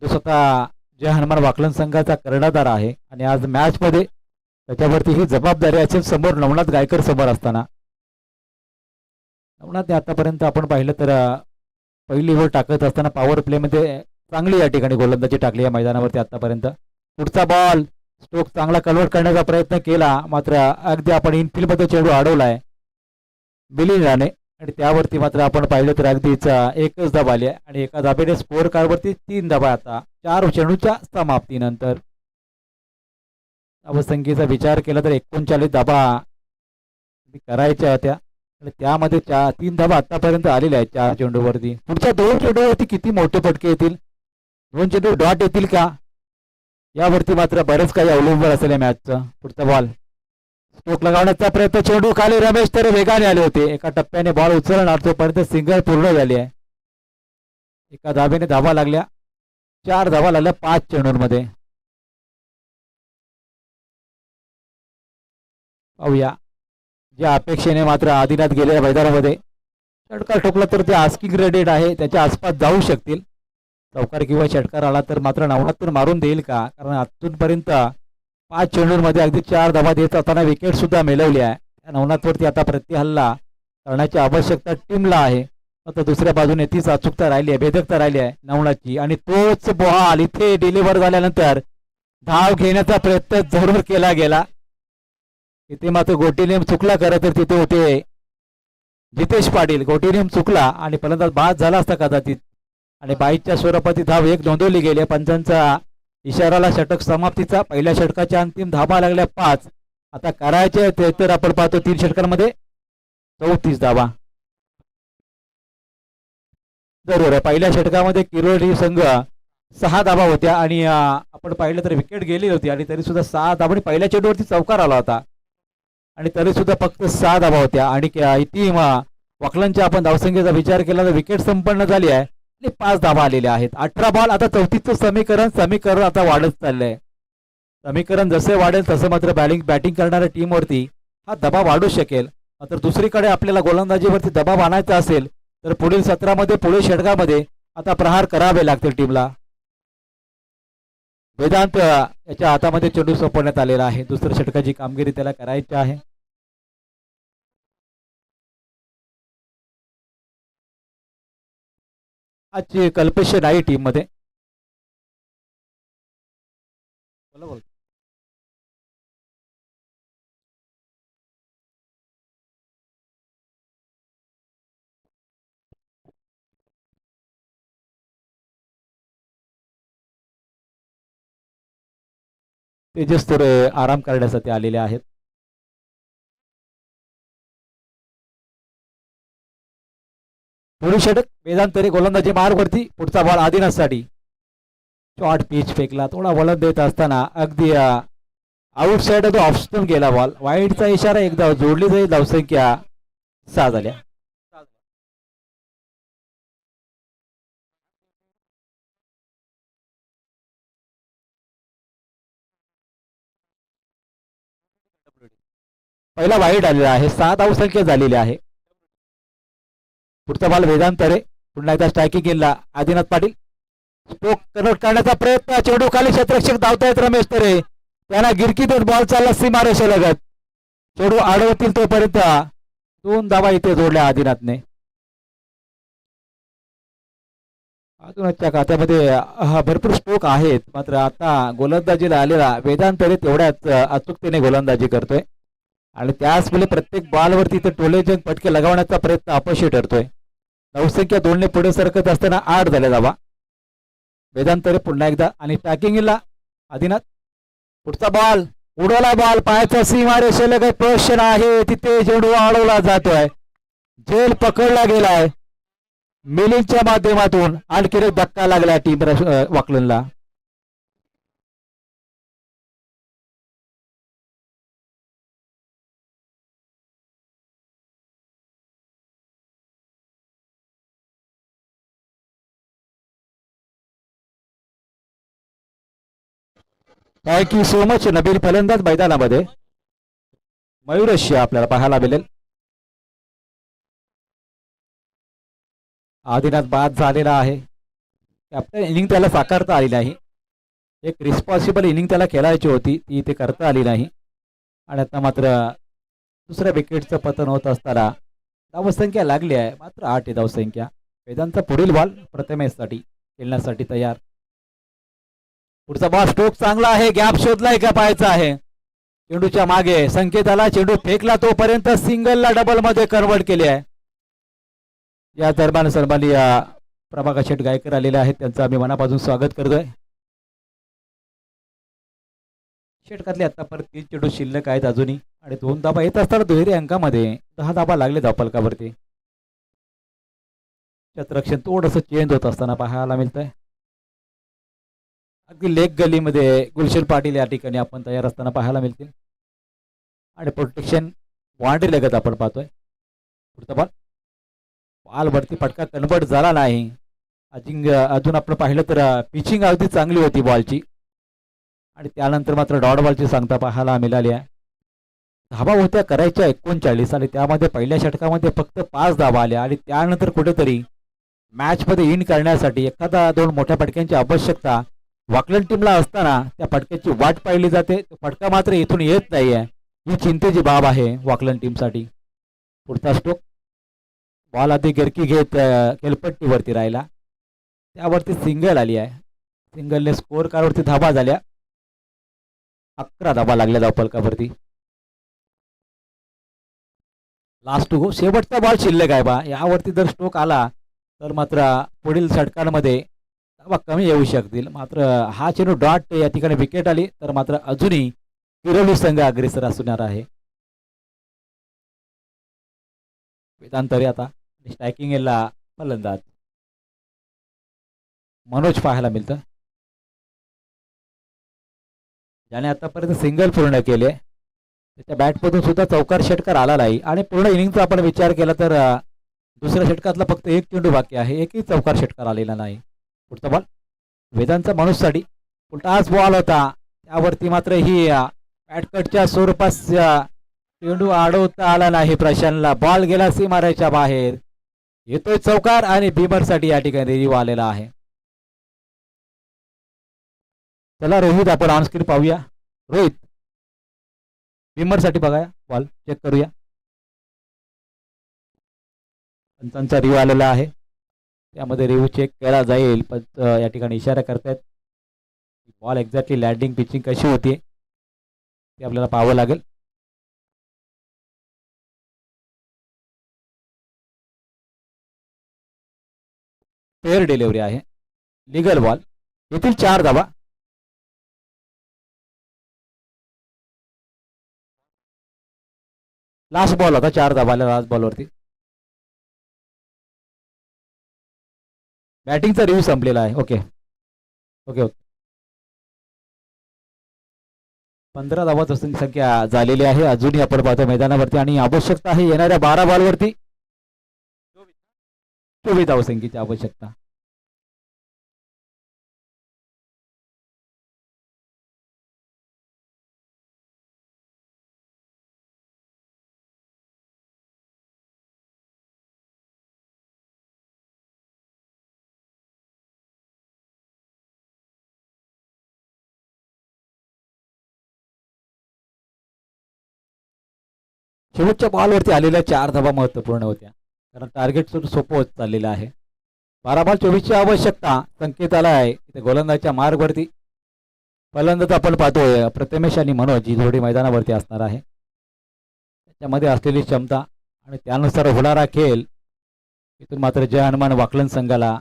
जो स्वतः जय हनुमान वाकलन संघाचा कर्णधार आहे. आणि आज मॅच मध्ये त्याच्यावरती ही जबाबदारी असेल समोर नवनाथ गायकर समोर असताना. नवनाथने आतापर्यंत आपण पाहिलं तर पहिली ओव्हर टाकत असताना पॉवर प्लेमध्ये चांगली या ठिकाणी गोलंदाजी टाकली या मैदानावरती आतापर्यंत. पुढचा बॉल स्ट्रोक चांगला कन्वर्ट करण्याचा प्रयत्न केला, मात्र अगदी आपण इनफिल्डमध्ये चेंडू अडवलाय बिलिंगने आणि त्यावरती मात्र आपण पाहिलं तर अगदीच एकच धाब आली आहे आणि एका धाबेने स्कोअर कार्डवरती 3 धाबा आता 4 चेंडूच्या समाप्तीनंतर. धावसंख्येचा विचार केला तर 39 धाबा करायच्या होत्या आणि त्यामध्ये 3 धाबा आतापर्यंत आलेल्या आहेत 4 चेंडूवरती. पुढच्या 2 चेंडूवरती किती मोठे फटके येतील, 2 चेंडू डॉट येतील का, यावरती मात्र बरेच काही अवलंबून असेल या मॅचचं. पुढचा बॉल स्ट्रोक लगावण्याचा प्रयत्न, चेंडू खाली, रमेश तर वेगाने आले होते, एका टप्प्याने बॉल उचलणार तोपर्यंत सिंगल पूर्ण झाली आहे. एका धाबेने धाबा लागल्या, 4 धाबा लागल्या 5 चेंडूंमध्ये. पाहूया ज्या अपेक्षेने मात्र आदिनाथ गेलेल्या मैदानामध्ये षटकार ठोकला तर ते आस्किंग रेडेड आहे, त्याच्या आसपास जाऊ शकतील. चौकार किंवा षटकार आला तर मात्र नवनाथ तर मारून देईल का, कारण अजूनपर्यंत 5 चेंडूंमध्ये अगदी 4 धाबा देत असताना विकेट सुद्धा मिळवली आहे. त्या नवनाथवरती आता प्रतिहल्ला करण्याची आवश्यकता टीमला आहे. आता दुसऱ्या बाजूने तीच अचूकता राहिली आहे, भेदकता राहिली आहे नवनाथची आणि तोच बॉल इथे डिलिव्हर झाल्यानंतर धाव घेण्याचा प्रयत्न जरूर केला गेला. इथे मात्र गोटीनेम चुकला, खरं तर तिथे होते जितेश पाटील, गोटीनेम चुकला आणि फलंदाज बाद झाला असता कदाचित आणि 22च्या स्वरूपाची धाव 1 नोंदवली गेली. पंचांचा इशाराला षटक समाप्तीचा, पहिल्या षटकाच्या अंतिम धाबा लागल्या 5. आता करायचे ते तर आपण पाहतो 3 षटकांमध्ये 34 धाबा जरूर आहे. पहिल्या षटकामध्ये किरोली संघ 6 धाबा होत्या आणि आपण पाहिलं तर विकेट गेली होती आणि तरी सुद्धा 6 धाबा पहिल्या चेंडूवरती चौकार आला होता आणि तरी सुद्धा फक्त 6 धाबा होत्या आणि इथे वकलांच्या आपण धावसंख्येचा विचार केला तर विकेट संपन्न झाली आहे आणि 5 धाबा आलेल्या आहेत. 18 बॉल. आता 34चं समीकरण आता वाढत चाललंय. समीकरण जसे वाढेल तसं मात्र बॅटिंग करणाऱ्या टीमवरती हा दबाव वाढू शकेल. मात्र दुसरीकडे आपल्याला गोलंदाजीवरती दबाव आणायचा असेल तर पुढील सत्रामध्ये पुढील षटकामध्ये आता प्रहार करावे लागतील टीमला. वेदांत याच्या हातामध्ये चेंडू सोपवण्यात आलेला आहे, दुसऱ्या षटकाची कामगिरी त्याला करायची आहे. आजची कल्पेश नाही टीम मध्ये. बोला. तेजस थोडे आराम करण्यासाठी आलेले आहेत. पुढील षटक वेदांत तरी गोलंदाजी मार्गवरती. पुढचा बॉल आदिनाथसाठी, शॉर्ट पिच फेकला, थोडा वळण देत असताना अगदी आउटसाइड तो ऑप्शन गेला बॉल. वाईडचा इशारा एकदा जोडली जाईल. धावसंख्या 6 झाल्या. पहिला वाईड आलेला आहे, 6 धावसंख्या झालेली आहे. पुढचा बॉल वेदांत तरे, पुन्हा एकदा स्ट्रायकिंग केला आदिनाथ पाटील, स्ट्रोक कन्वर्ट करण्याचा प्रयत्न, चेंडू खाली, क्षेत्ररक्षक धावतायत रमेश तरे, त्यांना गिरकीतच बॉल चालला सीमारेषे लगत, चेंडू अडवतील तोपर्यंत 2 धावा इथे जोडल्या आदिनाथने. आदिनाथच्या खात्यामध्ये भरपूर स्ट्रोक आहेत, मात्र आता गोलंदाजीला आलेला वेदांत तरे तेवढ्याच अचूकतेने गोलंदाजी करतोय आणि त्याच वेळी प्रत्येक बॉलवरती ते टोलेजंग फटके लगावण्याचा प्रयत्न अपयशी ठरतोय. धावसंख्या 2ने पुढे सरकत असताना 8 झाल्या धावा. वेदांत तरे पुन्हा एकदा आणि टॅकिंगला आदिनाथ. पुढचा बॉल, उडवला बॉल, पायाचा सीमारेषेला काही पोझिशन आहे तिथे चेंडू अडवला जातोय, झेल पकडला गेलाय. मिलिंदच्या माध्यमातून आणखी एक धक्का लागला टीम वाकलनला. Thank you so much Nabil. फलंदाज मैदानामध्ये मयूर एशिया आपल्याला पाहायला मिळेल. आदिनाथ बाद झालेला आहे. कॅप्टन इनिंग त्याला साकारता आली नाही. एक रिस्पॉन्सिबल इनिंग त्याला खेळायची होती, ती इथे करता आली नाही आणि आता मात्र दुसऱ्या विकेटचं पतन होत असताना धावसंख्या लागली आहे, मात्र 8 आहे धावसंख्या. वेदांतचा पुढील बॉल प्रथमेशसाठी खेळण्यासाठी तयार. पुढचा बॉल स्ट्रोक चांगला आहे, गॅप शोधलाय का पाहायचा आहे. चेंडूच्या मागे संकेताला चेंडू फेकला, तोपर्यंत सिंगलला डबल मध्ये कन्वर्ट केले आहे. या दरम्यान सन्माननीय प्रभाकर शेठ गायकर आलेले आहेत, त्यांचं आम्ही मनापासून स्वागत करतोय. षटकातले आतापर्यंत 3 चेंडू शिल्लक आहेत अजूनही आणि 2 धाबा येत असताना दुहेरी अंकामध्ये 10 धाबा लागले धावफलकावरती. क्षेत्ररक्षण थोडंसं चेंज होत असताना पाहायला मिळतंय. अगदी लेग गलीमध्ये गुलशन पाटील या ठिकाणी आपण तयार असताना पाहायला मिळतील आणि प्रोटेक्शन बाउंड्री लगत आपण पाहतोय. पुढचा बॉल बॉल वरती फटका कन्वर्ट झाला नाही. अजून आपण पाहिलं तर पिचिंग अगदी चांगली होती बॉलची आणि त्यानंतर मात्र डॉट बॉलची सांगता पाहायला मिळाली आहे. धाबा होत्या करायच्या 39 आणि त्यामध्ये पहिल्या षटकामध्ये फक्त 5 धाबा आल्या आणि त्यानंतर कुठेतरी मॅचमध्ये इन करण्यासाठी एखादा 2 मोठ्या फटक्यांची आवश्यकता वाकलन टीमला असताना त्या फटक्याची वाट पाहिली जाते. फटका मात्र इथून येत नाही आहे, ही चिंतेची बाब आहे वाकलन टीमसाठी. पुढचा स्ट्रोक बॉल आधी गिरकी घेत केलपट्टीवरती राहिला, त्यावरती सिंगल आली आहे. सिंगलने स्कोअर कार्डवरती धाबा झाल्या, 11 धाबा लागल्या धावफलकावरती. लास्ट टू गो, शेवटचा बॉल शिल्लक आहे बा. यावरती जर स्ट्रोक आला तर मात्र पुढील षटकांमध्ये धाबा कमी येऊ शकतील. मात्र हा चेंडू डॉट या ठिकाणी विकेट आली तर मात्र अजूनही किरोली संघ अग्रेसर असणार आहे. वेदांतरी आता स्ट्रायकिंग एला फलंदाज मनोज पाहायला मिळतं, ज्याने आतापर्यंत सिंगल पूर्ण केले. त्याच्या बॅटमधून सुद्धा चौकार षटकार आला नाही आणि पूर्ण इनिंगचा आपण विचार केला तर दुसऱ्या षटकातला फक्त 1 चेंडू बाकी आहे, एकही चौकार षटकार आलेला नाही. पुढचा बॉल वेदांतचा मनोजसाठी उलटाच बॉल होता, त्यावरती मात्र ही बॅटकटच्या स्वरूपात चेंडू अडवता आला नाही प्रशांतला. बॉल गेला सीमारेच्या बाहेर, येतोय चौकार आणि बिमरसाठी या ठिकाणी रिव्ह्यू आलेला आहे. चला रोहित आपण ऑनस्क्रीन पाहूया. रोहित बिमरसाठी बघा, बॉल चेक करूया. पंचांचा रिव्ह्यू आलेला आहे, त्यामध्ये रिव्ह्यू चेक केला जाईल. पंच या ठिकाणी इशारा करतायत. बॉल एक्झॅक्टली लँडिंग पिचिंग कशी होती ते आपल्याला पाहावं लागेल. फेअर डिलिव्हरी आहे, लिगल बॉल. येथील 4 धाबा. लास्ट बॉल होता, 4 धाबा आल्या लास्ट बॉलवरती. बॅटिंगचा रिव्ह्यू संपलेला आहे. ओके ओके ओके 15 धावांची संख्या झालेली आहे अजूनही आपण पाहतो मैदानावरती आणि आवश्यकता आहे येणाऱ्या 12 बॉलवरती 24 धावसंख्येची आवश्यकता. शेवटच्या बॉलवरती आलेल्या 4 धावा महत्वपूर्ण होत्या, कारण टार्गेट सोपं होत चाललेलं आहे. 12 बॉल 24ची आवश्यकता संकेताला आहे इथे गोलंदाजच्या मार्गवरती. फलंदाज आपण पाहतोय प्रथमेश आणि मनोज ही जोडी मैदानावरती असणार आहे. त्याच्यामध्ये असलेली क्षमता आणि त्यानुसार होणारा खेळ इथून मात्र जय हनुमान वाकलन संघाला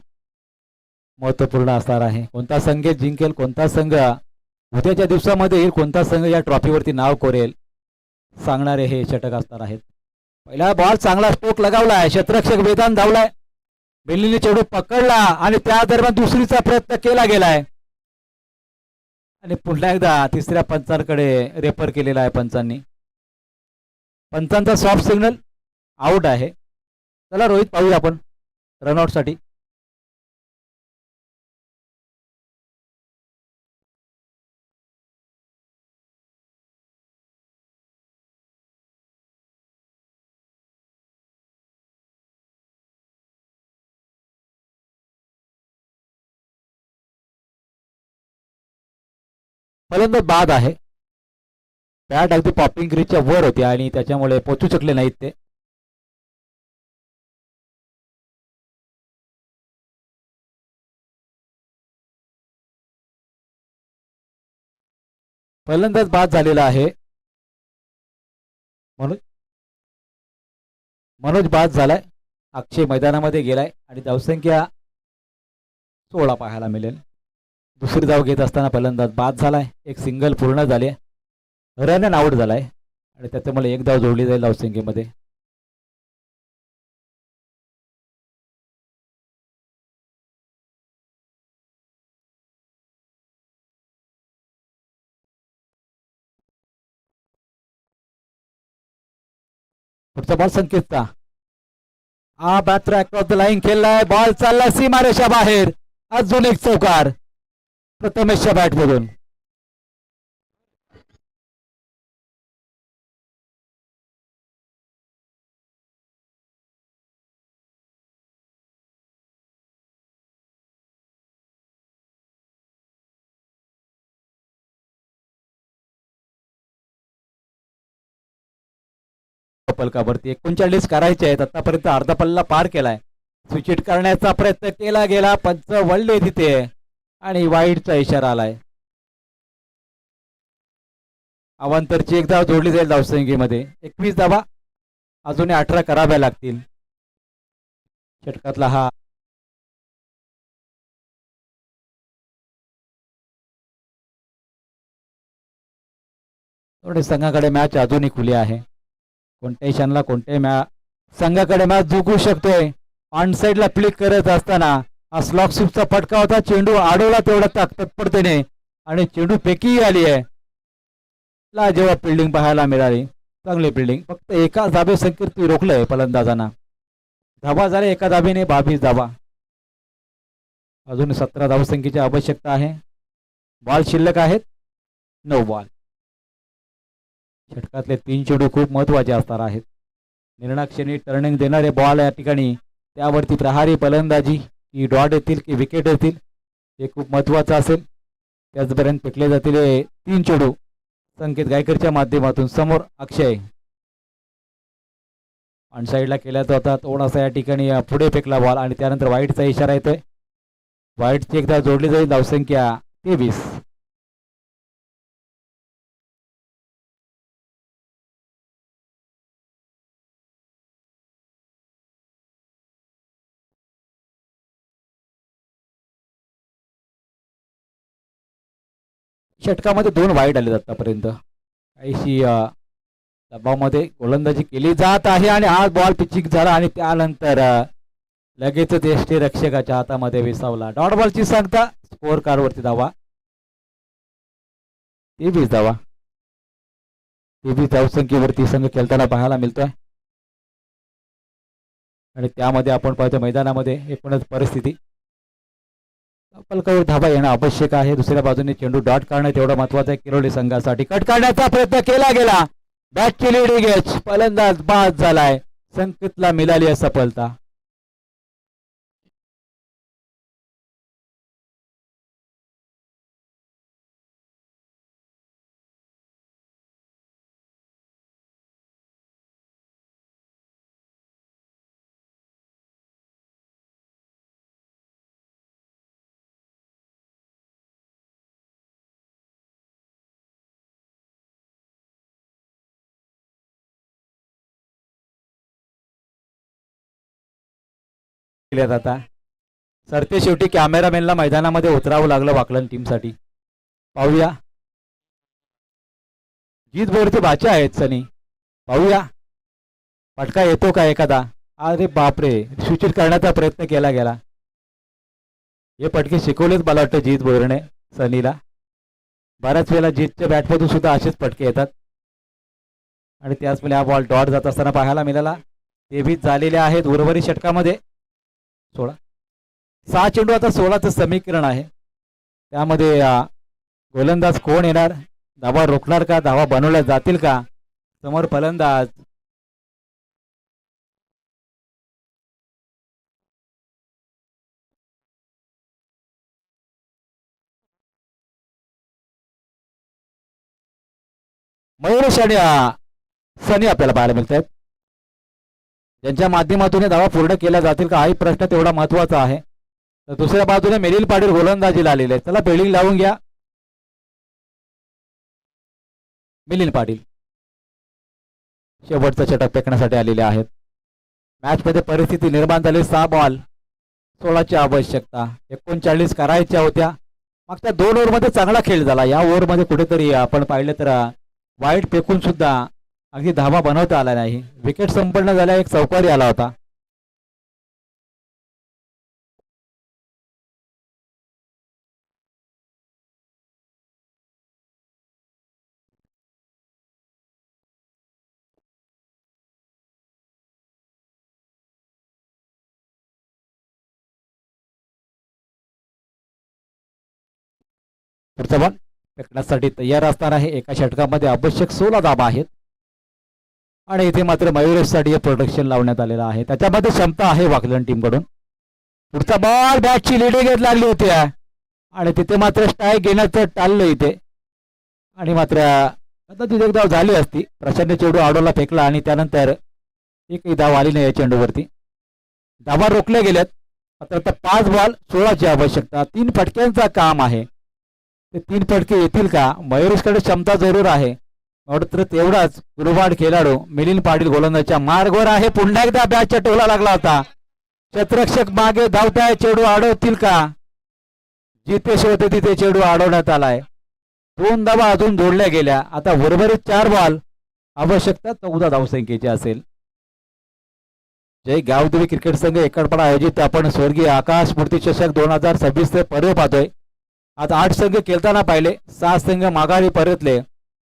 महत्वपूर्ण असणार आहे. कोणता संघ जिंकेल, कोणता संघ उद्याच्या दिवसामध्ये येईल, कोणता संघ या ट्रॉफीवरती नाव कोरेल सांगणारे हे षटक असणार आहेत. पहिला बॉल चांगला स्ट्रोक लगावलाय, क्षेत्ररक्षक वेदांत धावलाय, बेल्लीने चेंडू पकडला आणि त्या दरम्यान दुसरीचा प्रयत्न केला गेलाय आणि पुन्हा एकदा तिसऱ्या पंचांकडे रेफर केलेला आहे पंचांनी. पंचांचा सॉफ्ट सिग्नल आउट आहे. चला रोहित पाहूया आपण रनआउट साठी. फलंदाज बाद आहे. बॅट अगदी पॉपिंग क्रीजच्या वर होती आणि त्याच्यामुळे पोचू शकले नाहीत ते. फलंदाज बाद झालेला आहे. मनोज बाद झालाय. अक्षय मैदानामध्ये गेलाय आणि धावसंख्या 16 पाहायला मिळेल. दुसरी धाव घेत असताना फलंदाज बाद झालाय. एक सिंगल पूर्ण झाले. रन आउट झालाय आणि त्याच्यामुळे एक धाव जोडली जाईल धावसंख्येमध्ये. पुढचा बॉल संकेतचा. हा बॅटर अक्रॉस द लाईन खेळलाय. बॉल चालला सीमारेषा बाहेर. अजून एक चौकार प्रथमेशच्या बॅट मधून. पलकावरती 39 करायचे आहेत. आतापर्यंत अर्धा पल्ला पार केलाय. स्विच करण्याचा प्रयत्न केला गेला. पंच वळले तिथे आणि वाईडचा इशारा आलाय. अवांतरची एक धाव जोडली जाईल धावसंख्येमध्ये. 21 धावा अजून 18 कराव्या लागतील. षटकातला हा थोडे संघाकडे मॅच अजूनही खुली आहे. कोणत्याही क्षणाला कोणत्याही संघाकडे मॅच जिंकू शकतोय. ऑन साईडला फ्लिक करत असताना हा स्लॉक स्वीपचा फटका होता. चेंडू अडवला तेवढा तत्परतेने आणि चेंडू फेकी आली आहे. ला जेव्हा फिल्डिंग पाहायला मिळाली, चांगली फिल्डिंग. फक्त एका धाबे संकेत रोखलंय फलंदाजांना. धावा झाले एका धाबेने 22 धावा. अजून 17 धावसंख्येची आवश्यकता आहे. बॉल शिल्लक आहेत 9 बॉल. षटकातले 3 चेंडू खूप महत्वाचे असणार आहेत. निर्णायक क्षणी टर्निंग देणारे बॉल या ठिकाणी, त्यावरती प्रहारी फलंदाजी की डॉट येतील की विकेट येतील हे खूप महत्वाचं असेल. त्याचपर्यंत फेकले जातील 3 चेंडू संकेत गायकरच्या माध्यमातून. समोर अक्षय ऑन साईडला केल्याचा होता. थोडासा या ठिकाणी पुढे फेकला बॉल आणि त्यानंतर वाईटचा इशारा येतोय. वाईटची एकदा जोडली जाईल धावसंख्या 23. षटकामध्ये 2 वाईट आले आतापर्यंत. काहीशी दबावामध्ये गोलंदाजी केली जात आहे आणि हा बॉल पिचिंग झाला आणि त्यानंतर लगेचच यष्टी रक्षकाच्या हातामध्ये विसावला. डॉट बॉलची सांगता. स्कोअर कार्डवरती धावा 23 धावा. 23 धावसंख्येवरती संघ खेळताना पाहायला मिळतोय आणि त्यामध्ये आपण पाहतो मैदानामध्ये एकूणच परिस्थिती पलकावर धावा येणं आवश्यक आहे. दुसऱ्या बाजूने चेंडू डॉट काढणं तेवढं महत्वाचं आहे किरोली संघासाठी. कट काढण्याचा प्रयत्न केला गेला. बॅटची लीडिंग एज. फलंदाज बाद झालाय. संकेतला मिळाली आहे सफलता. आता सरते शेवटी कॅमेरामॅनला मैदानामध्ये उतरावं लागलं वाकलन टीमसाठी. पाहूया. जीत बोरचे बाचे आहेत सनी. पाहूया फटका येतो का एखादा. अरे बापरे, सूचित करण्याचा प्रयत्न केला गेला. हे फटके शिकवलेच मला वाटतं जीत बोरने सनीला. बऱ्याच वेळेला जीतच्या बॅटमधून सुद्धा असेच फटके येतात आणि त्याचवेळी हा बॉल डॉट जात असताना पाहायला मिळाला. 23 झालेले आहेत उर्वरित षटकामध्ये. 6 चेंडू आता 16चं समीकरण आहे. त्यामध्ये गोलंदाज कोण येणार, धावा रोखणार का, धावा बनवल्या जातील का. समोर फलंदाज मयूरेश आणि सनी आपल्याला पाहायला मिळत आहेत. त्यांच्या माध्यमातून धावा पूर्ण केल्या जातील का हाही प्रश्न तेवढा महत्वाचा आहे. तर दुसऱ्या बाजूने मेलिल पाटील गोलंदाजीला आलेले आहेत. चला फिल्डिंग लावून घ्या. मिलिंद पाटील शेवटचा षटक फेकण्यासाठी आलेले आहेत. मॅच मध्ये परिस्थिती निर्माण झाली. 6 बॉल 16ची आवश्यकता, 39 करायच्या होत्या. मागच्या 2 ओव्हरमध्ये चांगला खेळ झाला. या ओव्हरमध्ये कुठेतरी आपण पाहिलं तर वाईट फेकून सुद्धा अगदी धावा बनवता आला नाही. विकेट संपन्न झाल्या, एक चौकारी आला होता. पुढचा बॉल फेकण्यासाठी तयार असताना आहे. एका षटकामध्ये आवश्यक 16 धावा आहेत आणि इथे मात्र मयुरेशसाठी हे प्रोटेक्शन लावण्यात आलेलं आहे. त्याच्यामध्ये क्षमता आहे वाकलन टीम कडून. पुढचा बॉल बॅटची लिडिंग घेत लागली होती आणि तिथे मात्र स्ट्राईक घेण्याचं टाळलं इथे. आणि मात्र कदाचित एक धाव झाली असती. प्रशांतने चेंडू आडोला फेकला आणि त्यानंतर एकही धाव आली नाही या चेंडूवरती. धावा रोखल्या गेल्यात. आता 5 बॉल 16ची आवश्यकता. 3 फटक्यांचा काम आहे. ते 3 फटके येतील का? मयुरेशकडे क्षमता जरूर आहे. मात्र तेवढाच गुरुवाड खेळाडू मिलिंद पाटील गोलंदाजच्या मार्गावर आहे. पुन्हा एकदा बॅटच्या टोला लागला होता. क्षेत्ररक्षक मागे धावताय. चेंडू अडवतील का? जिथे होते तिथे चेंडू अडवण्यात आलाय. 2 धावा अजून जोडल्या गेल्या. आता उर्वरित 4 बॉल आवश्यकता 14 धावसंख्येची असेल. जय गावदेवी क्रिकेट संघ एकडपडा आयोजित आपण स्वर्गीय आकाश मूर्ती चषक 2026 चे पर्व पाहतोय. आज 8 संघ खेळताना पाहिले. 6 संघ माघारी परतले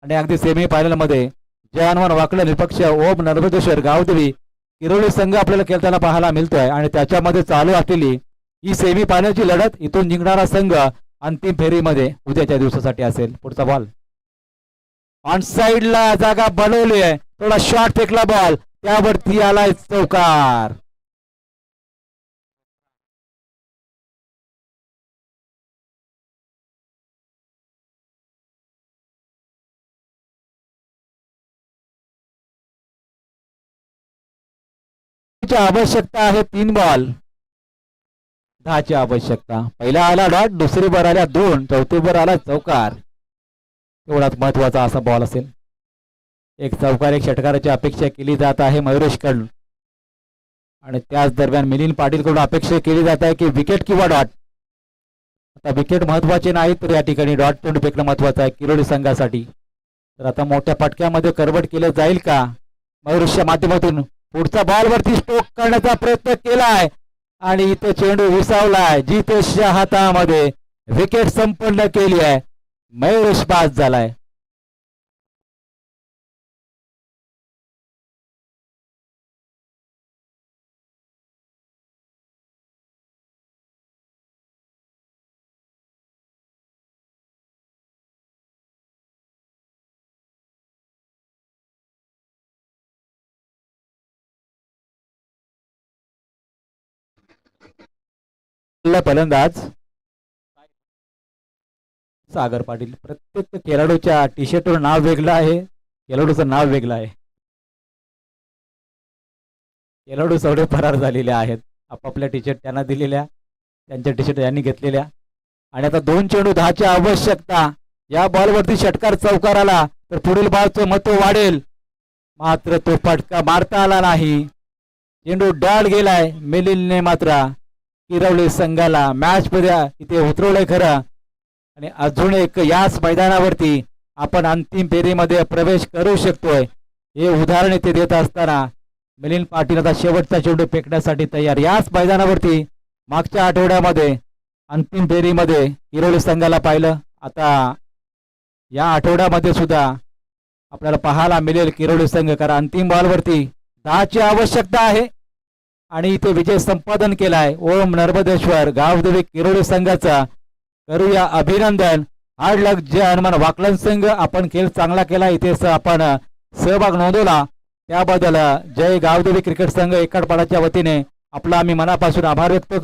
आणि अगदी सेमी फायनल मध्ये जयानवर वाकलं निपक्ष ओम नर्मदेश्वर गावदेवी किरोली संघ आपल्याला खेळताना पाहायला मिळतोय. आणि त्याच्यामध्ये चालू असलेली ही सेमी फायनलची लढत, इथून जिंकणारा संघ अंतिम फेरीमध्ये उद्याच्या दिवसासाठी असेल. पुढचा बॉल ऑन साइडला जागा बनवली आहे. थोडा शॉट फेकला बॉल, त्यावरती आलाय चौकार. आवश्यकता आहे 3 बॉल 10ची आवश्यकता. पहिला आला डॉट, दुसरी वर आल्या 2, चौथी वर आला चौकार. एवढाच महत्वाचा असा बॉल असेल. एक चौकार एक षटकाराची अपेक्षा केली जात आहे मयुरेश कडून. आणि त्याच दरम्यान मिलिंद पाटील कडून अपेक्षा केली जात आहे की विकेट किंवा डॉट. आता विकेट महत्वाचे नाही तर या ठिकाणी डॉट तोंड फेकणं महत्वाचं आहे किरोली संघासाठी. तर आता मोठ्या फटक्यामध्ये करवट केलं जाईल का मयुरेशच्या माध्यमातून? पुढचा बॉल वरती स्ट्रोक करण्याचा प्रयत्न केलाय आणि इथे चेंडू विसावलाय. जितेशच्या हातामध्ये विकेट संपन्न केली आहे. मयुरेश पास झालाय. फलंदाज सागर पाटील. प्रत्येक खेळाडूच्या टी शर्टवर नाव वेगळं आहे. खेळाडूचं नाव वेगळं आहे. खेळाडू सगळे फरार झालेले आहेत. आपापल्या टी शर्ट त्यांना दिलेल्या, त्यांच्या टी शर्ट यांनी घेतलेल्या. आणि आता 2 चेंडू 10ची आवश्यकता. या बॉलवरती षटकार चौकार आला तर पुढील बॉलचं महत्व वाढेल. मात्र तो फटका मारता आला नाही. चेंडू डाळ गेलाय. मिलिंदने मात्र किरवली संघाला मॅच मध्ये इथे उतरवलंय खरं. आणि अजून एक याच मैदानावरती आपण अंतिम फेरीमध्ये प्रवेश करू शकतोय हे उदाहरण इथे देत असताना मिलिंद पाटील आता शेवटचा चेंडू फेकण्यासाठी तयार. याच मैदानावरती मागच्या आठवड्यामध्ये अंतिम फेरीमध्ये किरोली संघाला पाहिलं. आता या आठवड्यामध्ये सुद्धा आपल्याला पाहायला मिळेल किरोली संघ, कारण अंतिम बॉलवरती 10ची आवश्यकता आहे आणि इथे विजय संपादन केलाय ओम नर्मदेश्वर गावदेवी किरोली संघाचा. करूया अभिनंदन. हार्ड लक जय हनुमान वाकलन संघ. आपण खेळ चांगला केला, इथे आपण सहभाग नोंदवला त्याबद्दल जय गावदेवी क्रिकेट संघ एकडपाडाच्या वतीने आपला आम्ही मनापासून आभार व्यक्त करतो.